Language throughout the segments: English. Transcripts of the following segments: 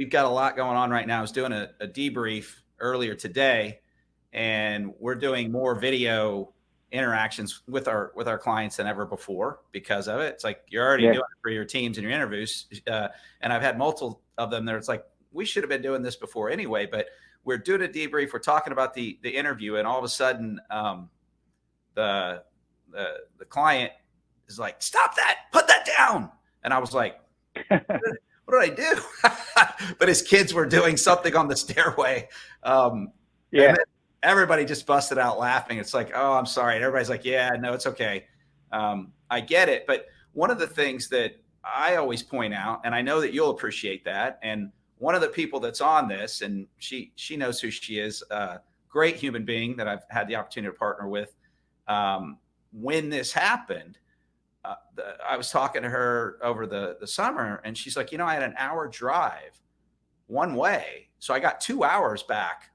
we've got a lot going on right now. I was doing a debrief earlier today, and we're doing more video interactions with our clients than ever before because of it. It's like you're already Yeah. doing it for your teams and your interviews, and I've had multiple of them there. It's like we should have been doing this before anyway, but we're doing a debrief. We're talking about the interview, and all of a sudden, the client is like, "Stop that! Put that down!" And I was like, "What did I do?" But his kids were doing something on the stairway. Yeah. And everybody just busted out laughing. It's like, "Oh, I'm sorry." And everybody's like, "Yeah, no, it's okay. I get it." But one of the things that I always point out, and I know that you'll appreciate that, and one of the people that's on this, and she knows who she is, great human being that I've had the opportunity to partner with. When this happened, I was talking to her over the summer, and she's like, I had an hour drive one way, so I got 2 hours back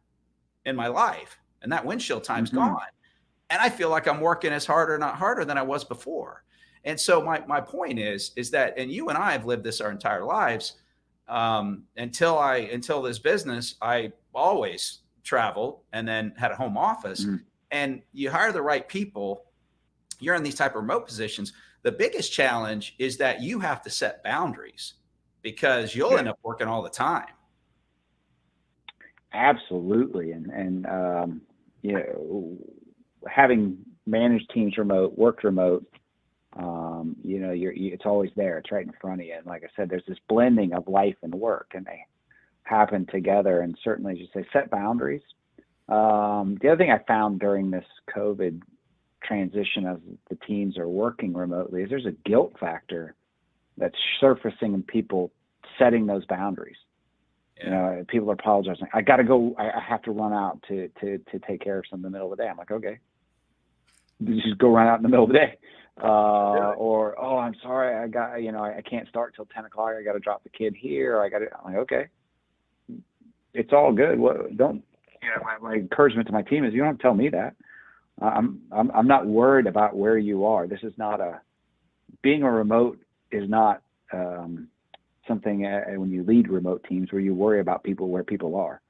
in my life, and that windshield time's gone. And I feel like I'm working as hard or not harder than I was before. And so my point is that, and you and I have lived this our entire lives. Until this business, I always traveled and then had a home office. And you hire the right people, you're in these type of remote positions. The biggest challenge is that you have to set boundaries because you'll end up working all the time. Absolutely. And having managed teams remote, worked remote, it's always there. It's right in front of you. And like I said, there's this blending of life and work, and they happen together. And certainly, as you say, set boundaries. The other thing I found during this COVID transition as the teams are working remotely is there's a guilt factor that's surfacing in people setting those boundaries. Yeah. People are apologizing. I got to go. I have to run out to take care of something in the middle of the day. I'm like, okay, you just go run out in the middle of the day. Or, oh, I'm sorry, I got, I can't start till 10 o'clock. I got to drop the kid here. I'm like, okay, it's all good. My encouragement to my team is you don't have to tell me that. I'm not worried about where you are. This is not being a remote is not something when you lead remote teams where you worry about people where people are.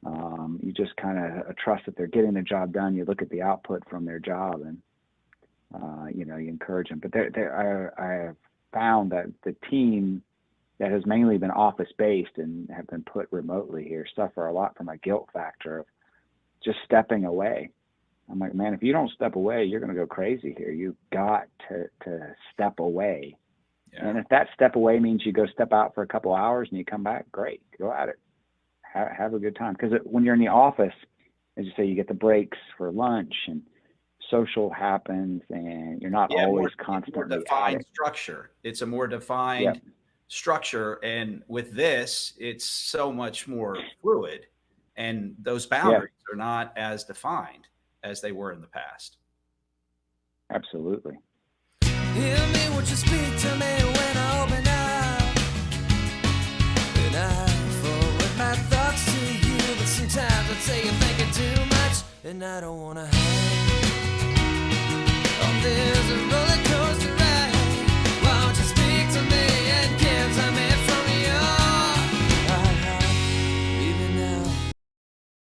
You just kind of trust that they're getting the job done. You look at the output from their job and, you encourage them. But I have found that the team that has mainly been office-based and have been put remotely here suffer a lot from a guilt factor of just stepping away. I'm like, man, if you don't step away, you're going to go crazy here. You've got to step away. Yeah. And if that step away means you go step out for a couple hours and you come back, great. Go at it. Have a good time. Because when you're in the office, as you say, you get the breaks for lunch and social happens, and you're not always constantly more defined structure. It's a more defined structure, and with this, it's so much more fluid, and those boundaries are not as defined as they were in the past. Absolutely. Hear me, would you speak to me when I open up? And I forward my thoughts to you, but sometimes I'd say you're thinking too much, and I don't want to hide. Oh, there's a road